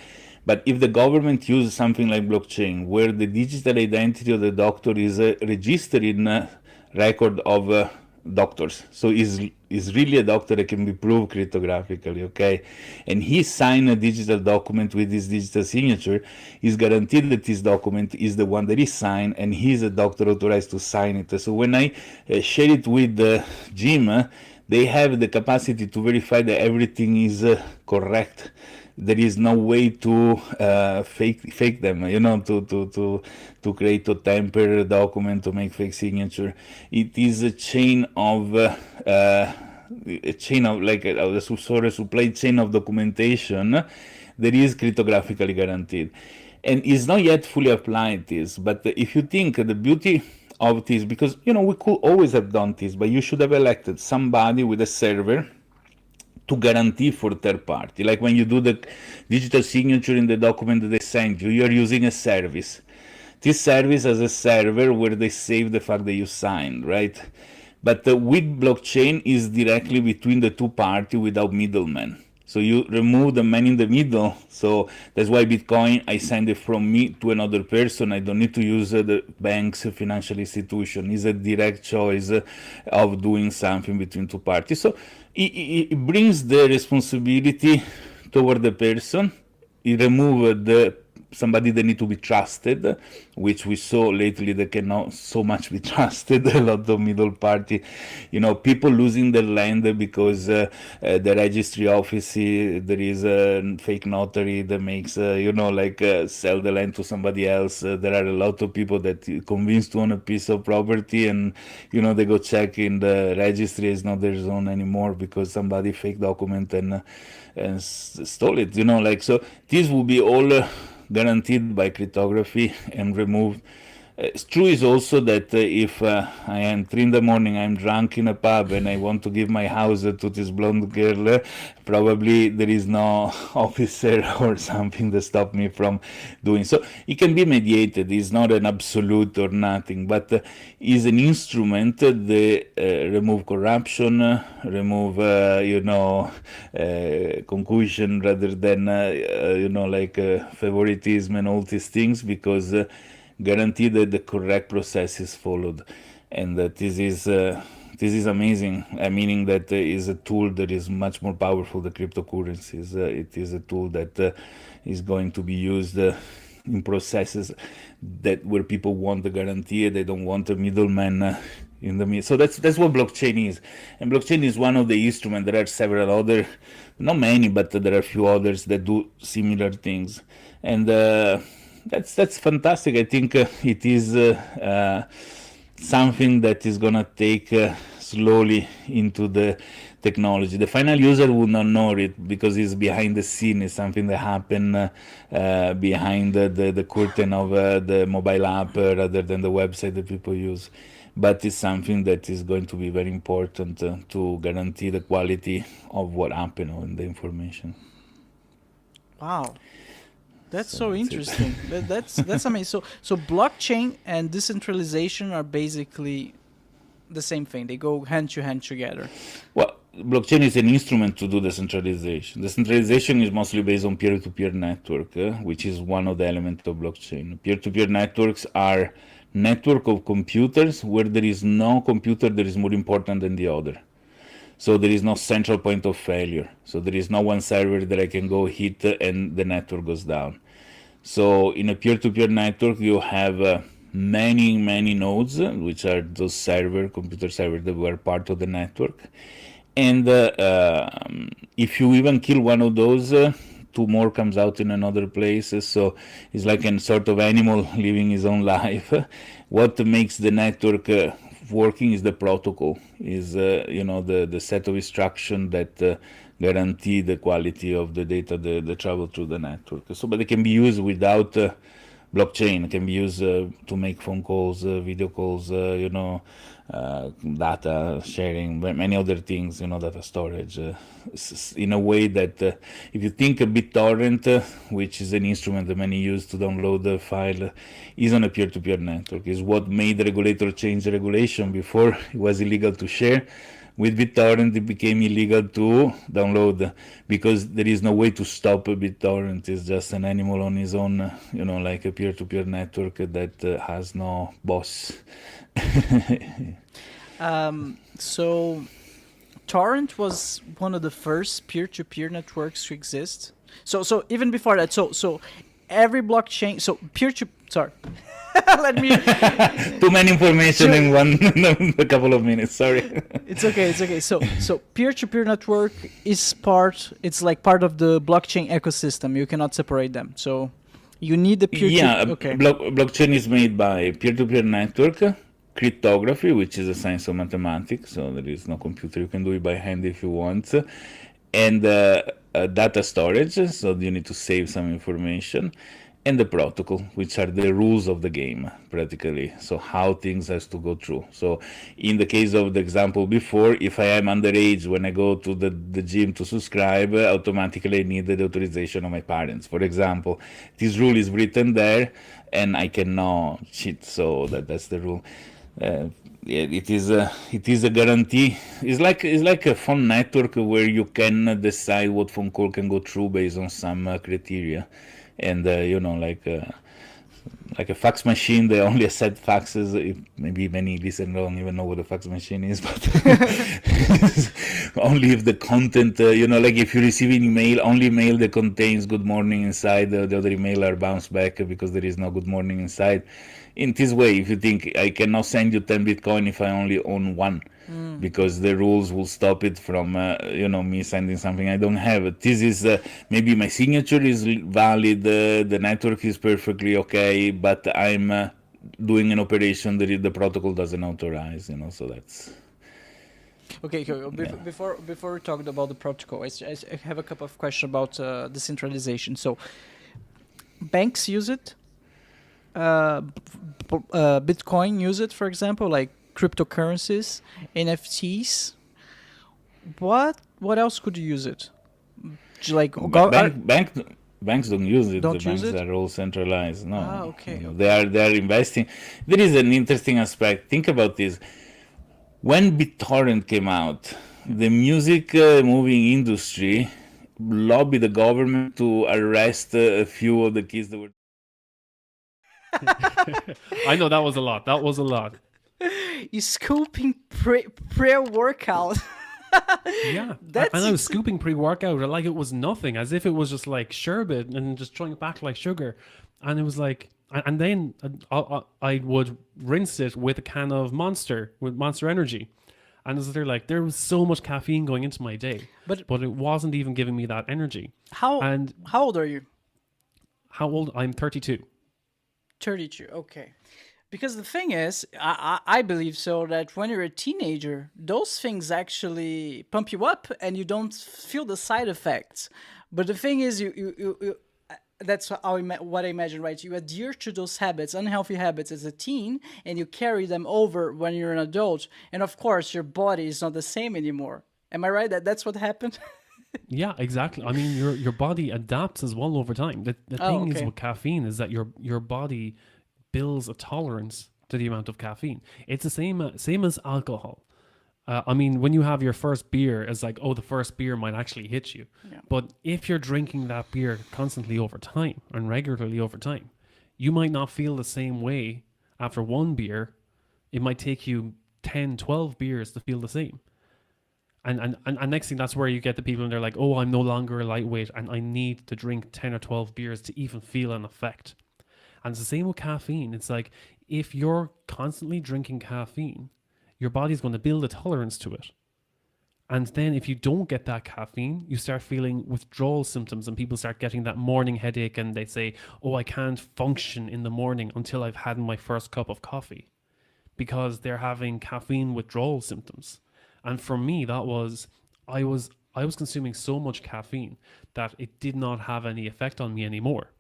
But if the government uses something like blockchain, where the digital identity of the doctor is registered in a record of doctors, so is really a doctor that can be proved cryptographically, okay? And he signed a digital document with his digital signature, is guaranteed that this document is the one that he signed, and he's a doctor authorized to sign it. So when I share it with the gym, they have the capacity to verify that everything is correct. There is no way to fake them, to create a temporary document to make fake signature. It is a chain of like a sort of supply chain of documentation that is cryptographically guaranteed, and is not yet fully applied this. But if you think the beauty of this, because we could always have done this, but you should have elected somebody with a server to guarantee for third party. Like when you do the digital signature in the document that they send you, you're using a service. This service has a server where they save the fact that you signed, right? But with blockchain is directly between the two parties without middlemen. So you remove the man in the middle. So that's why Bitcoin, I send it from me to another person. I don't need to use the bank's financial institution. It's a direct choice of doing something between two parties. So it brings the responsibility toward the person. It removes somebody that need to be trusted, which we saw lately that cannot so much be trusted. A lot of middle party, people losing their land because the registry office, there is a fake notary that makes sell the land to somebody else. There are a lot of people that convinced to own a piece of property, and they go check in the registry, it's not their zone anymore because somebody fake document and stole it. So this will be all guaranteed by cryptography and removed. It's true is also that if I am 3 in the morning, I'm drunk in a pub and I want to give my house to this blonde girl, probably there is no officer or something that stop me from doing so. It can be mediated. It's not an absolute or nothing, but is an instrument that remove corruption, remove concussion rather than favoritism and all these things, because guarantee that the correct process is followed, and that this is amazing. Meaning that is a tool that is much more powerful than cryptocurrencies. It is a tool that is going to be used in processes that where people want the guarantee, they don't want a middleman in the middle. So that's what blockchain is, and blockchain is one of the instruments. There are several other, not many, but there are a few others that do similar things, and that's fantastic. I think it is something that is gonna take slowly into the technology. The final user will not know it because it's behind the scene. It's something that happened behind the curtain of the mobile app rather than the website that people use. But it's something that is going to be very important to guarantee the quality of what happened in the information. Wow. That's So so that's it. interesting. That's amazing. So blockchain and decentralization are basically the same thing. They go hand to hand together. Well, blockchain is an instrument to do decentralization. Decentralization is mostly based on peer-to-peer network, which is one of the elements of blockchain. Peer-to-peer networks are network of computers where there is no computer that is more important than the other. So there is no central point of failure. So there is no one server that I can go hit and the network goes down. So in a peer-to-peer network, you have many nodes, which are those computer servers that were part of the network. And if you even kill one of those, two more comes out in another place. So it's like a sort of animal living his own life. What makes the network working is the protocol, is the set of instructions that guarantee the quality of the data that travel through the network. So, but they can be used without blockchain. It can be used to make phone calls, video calls, data sharing, many other things, data storage, in a way that if you think a BitTorrent, which is an instrument that many use to download the file, is on a peer-to-peer network, is what made the regulator change the regulation. Before it was illegal to share. With BitTorrent, it became illegal to download because there is no way to stop a BitTorrent. It's just an animal on his own, like a peer-to-peer network that has no boss. So torrent was one of the first peer-to-peer networks to exist. So even before that, so every blockchain, so sorry. Let me. Too many information in a couple of minutes. Sorry. It's okay. So peer-to-peer network is it's like part of the blockchain ecosystem. You cannot separate them. So you need the peer-to-peer. Yeah, Okay. Blockchain is made by peer-to-peer network, cryptography, which is a science of mathematics. So there is no computer. You can do it by hand if you want, and data storage. So you need to save some information. And the protocol, which are the rules of the game, practically. So how things has to go through. So in the case of the example before, if I am underage when I go to the gym to subscribe, automatically I need the authorization of my parents, for example. This rule is written there, and I cannot cheat. So that's the rule. It is a guarantee. It's like a phone network where you can decide what phone call can go through based on some criteria. And like a fax machine, they only accept faxes. Maybe many listeners don't even know what a fax machine is, but only if the content, like if you receive an email, only email that contains good morning inside, the other email are bounced back because there is no good morning inside. In this way, if you think I cannot send you 10 Bitcoin if I only own one, because the rules will stop it from, me sending something I don't have. This is, maybe my signature is valid, the network is perfectly okay, but I'm doing an operation that the protocol doesn't authorize, so that's... Okay. Before we talk about the protocol, I have a couple of questions about decentralization. So banks use it. Bitcoin use it, for example, like cryptocurrencies, NFTs. What else could you use it? Like banks don't use it. Don't the use banks it? are all centralized. No. Okay. They are investing. There is an interesting aspect. Think about this. When BitTorrent came out, the music moving industry lobbied the government to arrest a few of the kids that were... I know that was a lot. You scooping pre-workout. Yeah, That's and I was scooping pre-workout like it was nothing, as if it was just like sherbet and just throwing it back like sugar. And it was like, and then I would rinse it with a can of Monster Energy. And there was so much caffeine going into my day, but it wasn't even giving me that energy. How old are you? How old? I'm 32. 32. Okay. Because the thing is, I believe so that when you're a teenager, those things actually pump you up and you don't feel the side effects. But the thing is, you that's what I imagine, right? You adhere to those habits, unhealthy habits as a teen, and you carry them over when you're an adult. And of course, your body is not the same anymore. Am I right? That's what happened? Yeah, exactly. I mean, your body adapts as well over time. The Oh, thing is okay. with caffeine is that your body builds a tolerance to the amount of caffeine. It's the same as alcohol. I mean, when you have your first beer, it's like, oh, the first beer might actually hit you. Yeah. But if you're drinking that beer constantly over time and regularly over time, you might not feel the same way after one beer. It might take you 10, 12 beers to feel the same. And next thing, that's where you get the people and they're like, oh, I'm no longer a lightweight and I need to drink 10 or 12 beers to even feel an effect. And it's the same with caffeine. It's like if you're constantly drinking caffeine, your body's going to build a tolerance to it. And then if you don't get that caffeine, you start feeling withdrawal symptoms and people start getting that morning headache and they say, oh, I can't function in the morning until I've had my first cup of coffee because they're having caffeine withdrawal symptoms. And for me, that was I was I was consuming so much caffeine that it did not have any effect on me anymore.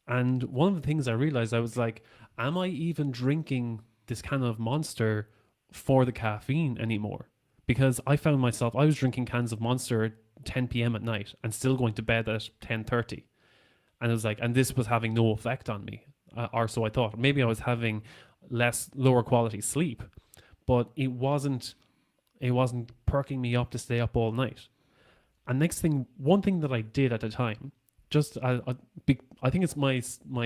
And one of the things I realized, I was like, am I even drinking this kind of monster for the caffeine anymore? Because I found myself, I was drinking cans of Monster at 10 p.m. at night and still going to bed at 10:30. And it was like, and this was having no effect on me. Or so I thought. Maybe I was having lower quality sleep, but it wasn't perking me up to stay up all night. And next thing, one thing that I did at the time, just I think it's my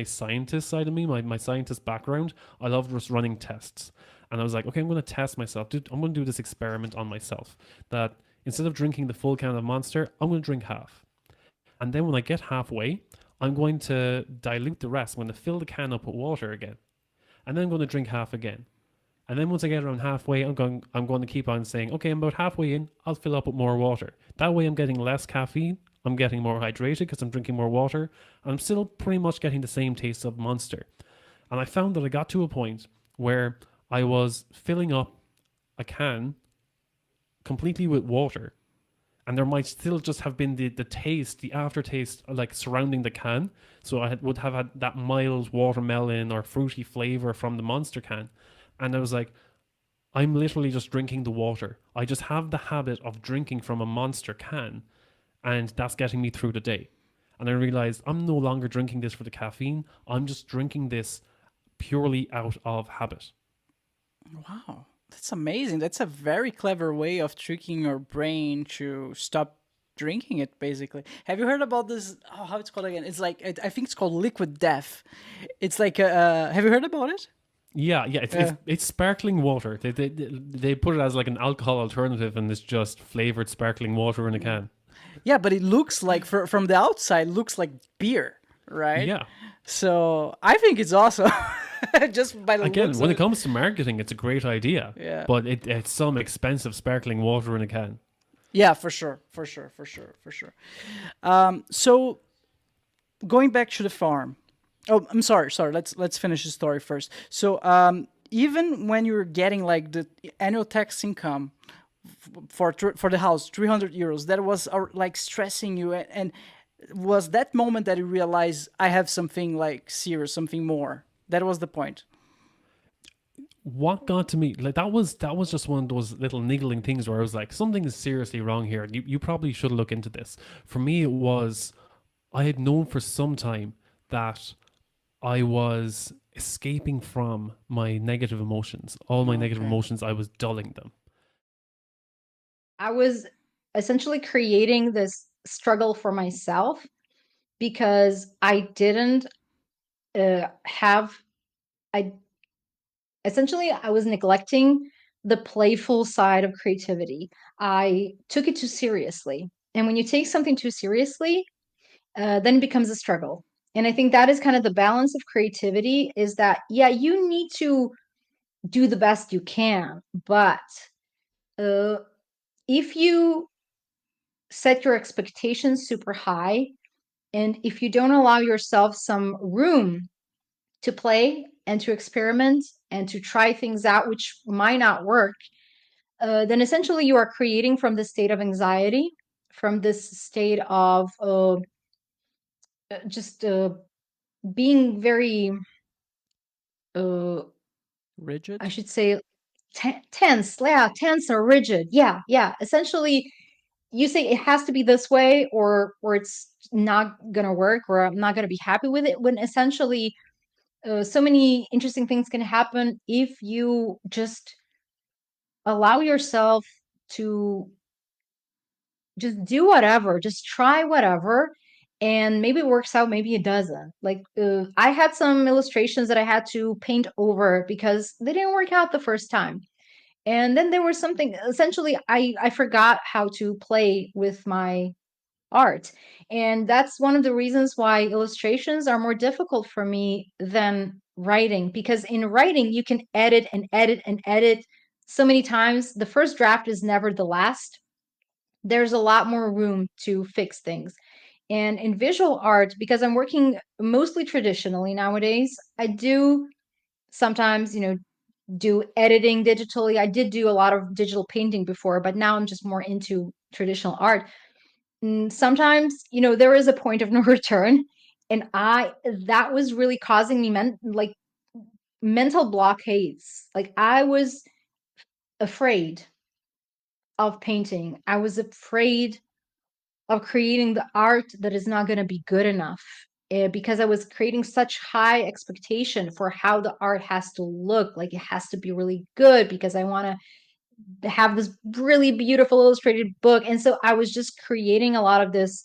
scientist side of me, my scientist background. I love just running tests, and I was like, okay, I'm going to test myself. I'm going to do this experiment on myself. That instead of drinking the full can of Monster, I'm going to drink half, and then when I get halfway, I'm going to dilute the rest. I'm going to fill the can up with water again, and then I'm going to drink half again. And then once I get around halfway, I'm going to keep on saying, okay, I'm about halfway in, I'll fill up with more water. That way I'm getting less caffeine, I'm getting more hydrated because I'm drinking more water, and I'm still pretty much getting the same taste of Monster. And I found that I got to a point where I was filling up a can completely with water, and there might still just have been the taste, the aftertaste, like surrounding the can. So would have had that mild watermelon or fruity flavor from the Monster can. And I was like, I'm literally just drinking the water. I just have the habit of drinking from a Monster can, and that's getting me through the day. And I realized I'm no longer drinking this for the caffeine. I'm just drinking this purely out of habit. Wow, that's amazing. That's a very clever way of tricking your brain to stop drinking it, basically. Have you heard about this? Oh, how it's called again? It's like, I think it's called liquid death. It's like, have you heard about it? Yeah, it's sparkling water. They put it as like an alcohol alternative, and it's just flavored sparkling water in a can. Yeah, but it looks like, from the outside, looks like beer, right? Yeah. So I think it's awesome. Just by the Again, looks when of it comes to marketing, it's a great idea. Yeah. But it's some expensive sparkling water in a can. Yeah, for sure. So going back to the farm. Oh, I'm sorry. Let's finish the story first. So even when you're getting like the annual tax income for the house, 300 euros, that was like stressing you, and was that moment that you realized I have something like serious, something more. That was the point. What got to me, like that was just one of those little niggling things where I was like, something is seriously wrong here. You probably should look into this. For me, it was, I had known for some time that I was escaping from my negative emotions. All my negative Okay. emotions, I was dulling them. I was essentially creating this struggle for myself because I didn't I was neglecting the playful side of creativity. I took it too seriously. And when you take something too seriously, then it becomes a struggle. And I think that is kind of the balance of creativity is that, yeah, you need to do the best you can, but if you set your expectations super high, and if you don't allow yourself some room to play and to experiment and to try things out which might not work, then essentially you are creating from this state of anxiety, from this state of just being very, Rigid. I should say, tense, yeah, tense or rigid. Yeah. Essentially, you say it has to be this way, or it's not gonna work, or I'm not gonna be happy with it, when essentially so many interesting things can happen if you just allow yourself to just do whatever, just try whatever, and maybe it works out, maybe it doesn't. Like I had some illustrations that I had to paint over because they didn't work out the first time. And then there was something, essentially I forgot how to play with my art. And that's one of the reasons why illustrations are more difficult for me than writing, because in writing you can edit and edit and edit so many times. The first draft is never the last. There's a lot more room to fix things. And in visual art, because I'm working mostly traditionally nowadays, I do sometimes, do editing digitally. I did do a lot of digital painting before, but now I'm just more into traditional art. Sometimes, there is a point of no return. And that was really causing me like mental blockades. Like I was afraid of painting. I was afraid of creating the art that is not going to be good enough, because I was creating such high expectation for how the art has to look. Like it has to be really good because I want to have this really beautiful illustrated book. And so I was just creating a lot of this.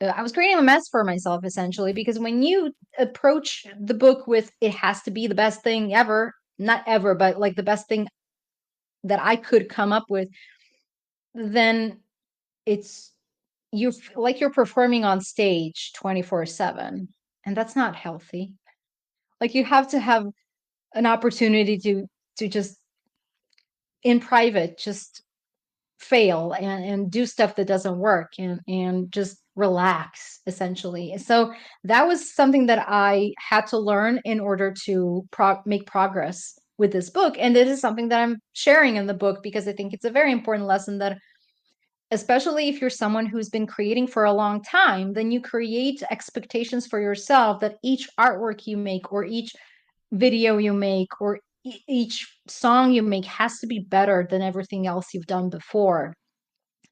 I was creating a mess for myself, essentially, because when you approach the book with it has to be the best thing ever, not ever, but like the best thing that I could come up with, then it's like you're performing on stage 24/7, and that's not healthy. Like you have to have an opportunity to just in private just fail and do stuff that doesn't work, and just relax, essentially. So that was something that I had to learn in order to make progress with this book. And this is something that I'm sharing in the book because I think it's a very important lesson, that especially if you're someone who's been creating for a long time, then you create expectations for yourself that each artwork you make, or each video you make, or each song you make has to be better than everything else you've done before.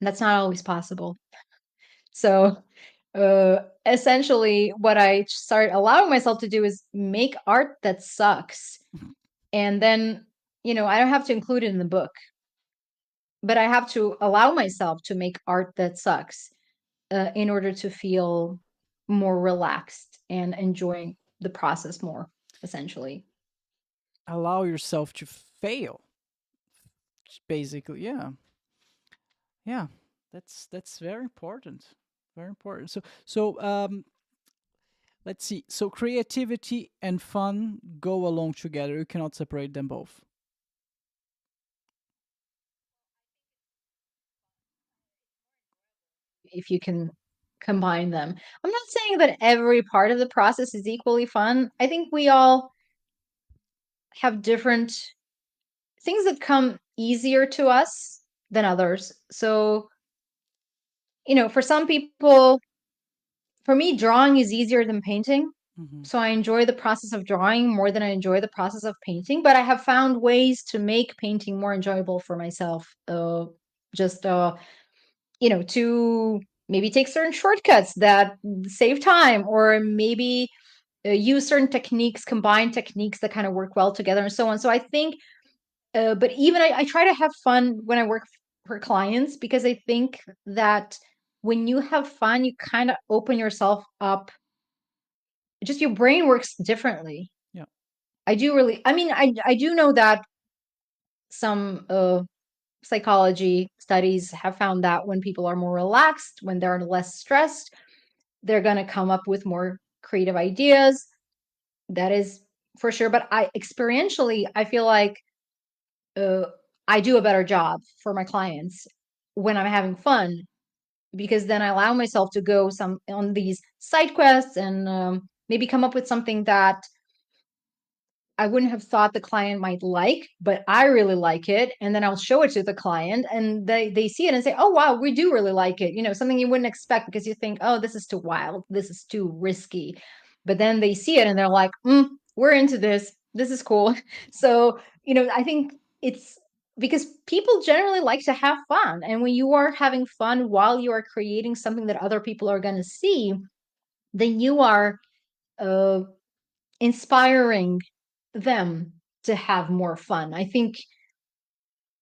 That's not always possible. So essentially what I started allowing myself to do is make art that sucks. And then, I don't have to include it in the book, but I have to allow myself to make art that sucks in order to feel more relaxed and enjoying the process more, essentially. Allow yourself to fail, basically. Yeah. Yeah. That's very important. Very important. So let's see. So creativity and fun go along together. You cannot separate them both. If you can combine them. I'm not saying that every part of the process is equally fun. I think we all have different things that come easier to us than others. So, for some people, for me, drawing is easier than painting. Mm-hmm. So I enjoy the process of drawing more than I enjoy the process of painting, but I have found ways to make painting more enjoyable for myself. Just to maybe take certain shortcuts that save time, or maybe use certain techniques, combine techniques that kind of work well together, and so on. So I think, but even I try to have fun when I work for clients, because I think that when you have fun, you kind of open yourself up. Just your brain works differently. Yeah. I do know that some psychology studies have found that when people are more relaxed, when they're less stressed, they're going to come up with more creative ideas. That is for sure. But I feel like uh, I do a better job for my clients when I'm having fun, because then I allow myself to go some on these side quests, and maybe come up with something that I wouldn't have thought the client might like, but I really like it. And then I'll show it to the client, and they see it and say, oh, wow, we do really like it. Something you wouldn't expect, because you think, oh, this is too wild. This is too risky. But then they see it and they're like, we're into this. This is cool. So, I think it's because people generally like to have fun. And when you are having fun while you are creating something that other people are going to see, then you are inspiring them to have more fun. I think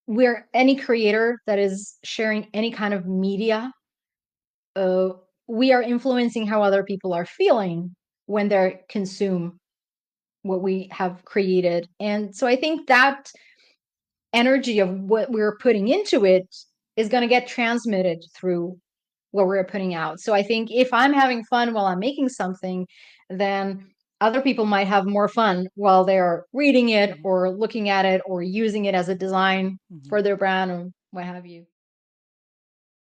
we're any creator that is sharing any kind of media, we are influencing how other people are feeling when they consume what we have created. And so I think that energy of what we're putting into it is going to get transmitted through what we're putting out. So I think if I'm having fun while I'm making something, then other people might have more fun while they're reading it or looking at it or using it as a design for their brand or what have you.